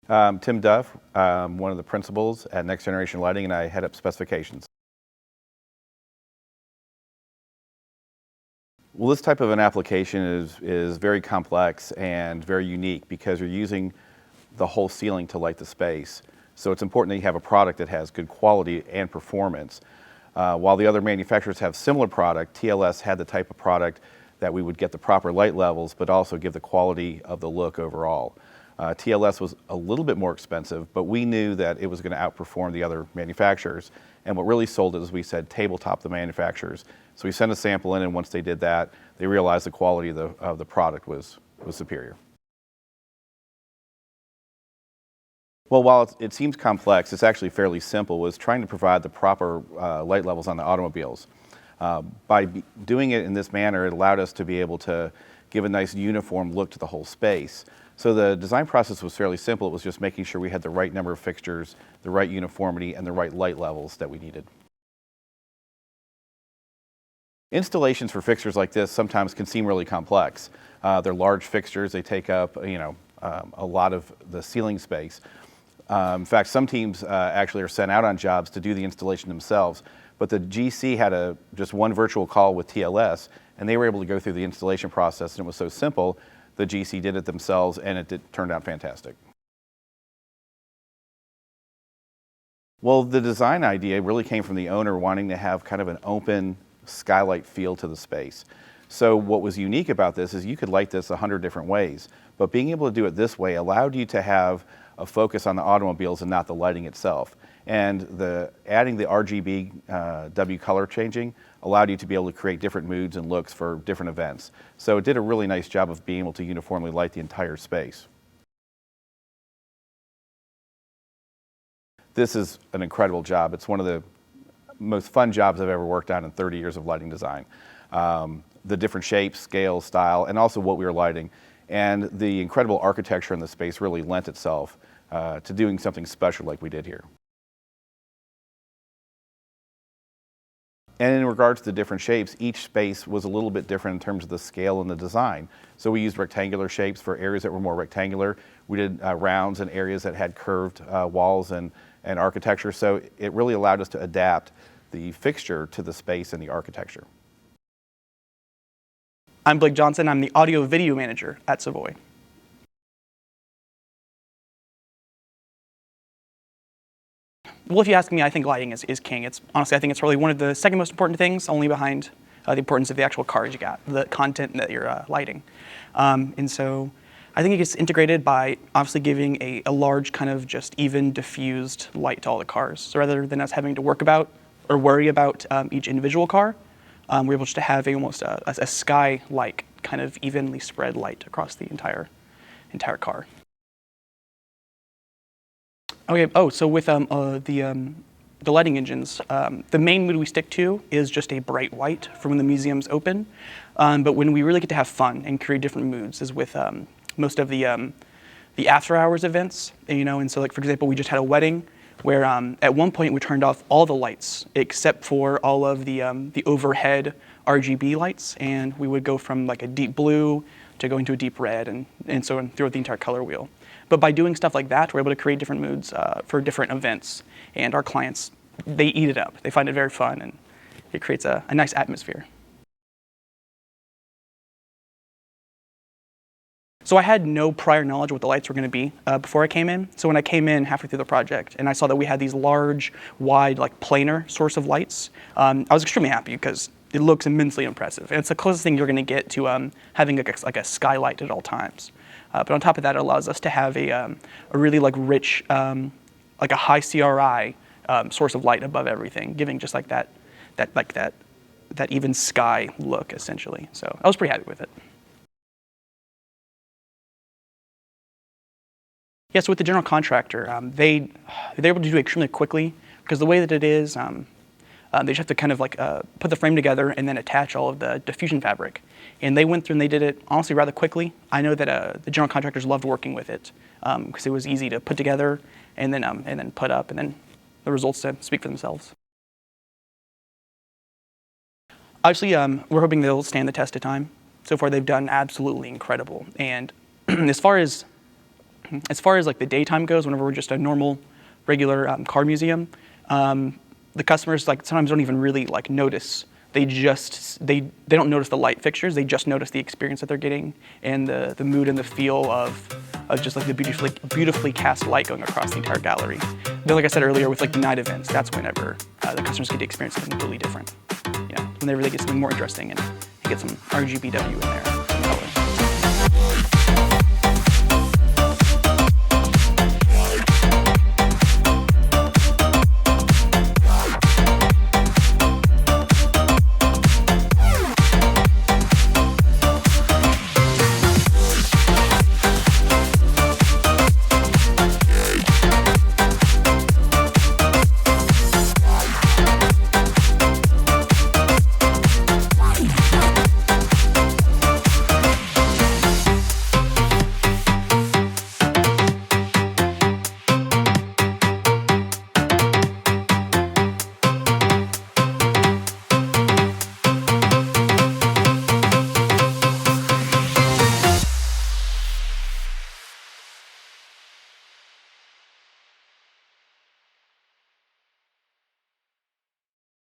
Tim Duff, one of the principals at Next Generation Lighting, and I head up specifications. Well, this type of an application is very complex and very unique because you're using the whole ceiling to light the space. So it's important that you have a product that has good quality and performance. While the other manufacturers have similar product, TLS had the type of product that we would get the proper light levels, but also give the quality of the look overall. TLS was a little bit more expensive, but we knew that it was going to outperform the other manufacturers. And what really sold it is we said tabletop the manufacturers. So we sent a sample in, and once they did that, they realized the quality of the product was superior. Well, while it seems complex, it's actually fairly simple. It was trying to provide the proper light levels on the automobiles. By doing it in this manner, it allowed us to be able to give a nice uniform look to the whole space. So the design process was fairly simple. It was just making sure we had the right number of fixtures, the right uniformity, and the right light levels that we needed. Installations for fixtures like this sometimes can seem really complex. They're large fixtures. They take up, a lot of the ceiling space. In fact, some teams actually are sent out on jobs to do the installation themselves. But the GC had just one virtual call with TLS, and they were able to go through the installation process, and it was so simple. The GC did it themselves, and it turned out fantastic. Well, the design idea really came from the owner wanting to have kind of an open skylight feel to the space. So what was unique about this is you could light this 100 different ways, but being able to do it this way allowed you to have a focus on the automobiles and not the lighting itself. And adding the RGBW color changing allowed you to be able to create different moods and looks for different events. So it did a really nice job of being able to uniformly light the entire space. This is an incredible job. It's one of the most fun jobs I've ever worked on in 30 years of lighting design. The different shapes, scale, style, and also what we were lighting. And the incredible architecture in the space really lent itself to doing something special like we did here. And in regards to the different shapes, each space was a little bit different in terms of the scale and the design. So we used rectangular shapes for areas that were more rectangular. We did rounds in areas that had curved walls and architecture. So it really allowed us to adapt the fixture to the space and the architecture. I'm Blake Johnson. I'm the audio video manager at SAVOY. Well, if you ask me, I think lighting is king. Honestly, I think it's probably one of the second most important things, only behind the importance of the actual cars you got, the content that you're lighting. And so I think it gets integrated by obviously giving a large kind of just even diffused light to all the cars. So rather than us having to worry about each individual car, we're able just to have almost a sky-like kind of evenly spread light across the entire car. Okay. Oh, so with the lighting engines, the main mood we stick to is just a bright white for when the museum's open. But when we really get to have fun and create different moods is with most of the after-hours events. And so like for example, we just had a wedding where at one point we turned off all the lights except for all of the overhead RGB lights, and we would go from like a deep blue to going to a deep red and so on throughout the entire color wheel. But by doing stuff like that, we're able to create different moods for different events. And our clients, they eat it up. They find it very fun, and it creates a nice atmosphere. So I had no prior knowledge of what the lights were going to be before I came in. So when I came in halfway through the project and I saw that we had these large, wide, like planar source of lights, I was extremely happy because it looks immensely impressive. And it's the closest thing you're going to get to having like a skylight at all times. But on top of that, it allows us to have a really like rich, like a high CRI source of light above everything, giving just like that even sky look essentially. So I was pretty happy with it. Yeah, so with the general contractor, they're able to do it extremely quickly because the way that it is, they just have to kind of like put the frame together and then attach all of the diffusion fabric. And they went through and they did it honestly rather quickly. I know that the general contractors loved working with it because it was easy to put together and then put up, and then the results speak for themselves. Obviously, we're hoping they'll stand the test of time. So far, they've done absolutely incredible. And as far as As far as like the daytime goes, whenever we're just a normal, regular car museum, the customers like sometimes don't even really like notice. They don't notice the light fixtures. They just notice the experience that they're getting and the mood and the feel of just like the beautifully cast light going across the entire gallery. Then, like I said earlier, with like the night events, that's whenever the customers get to experience something completely different. You know, when they really get something more interesting and get some RGBW in there.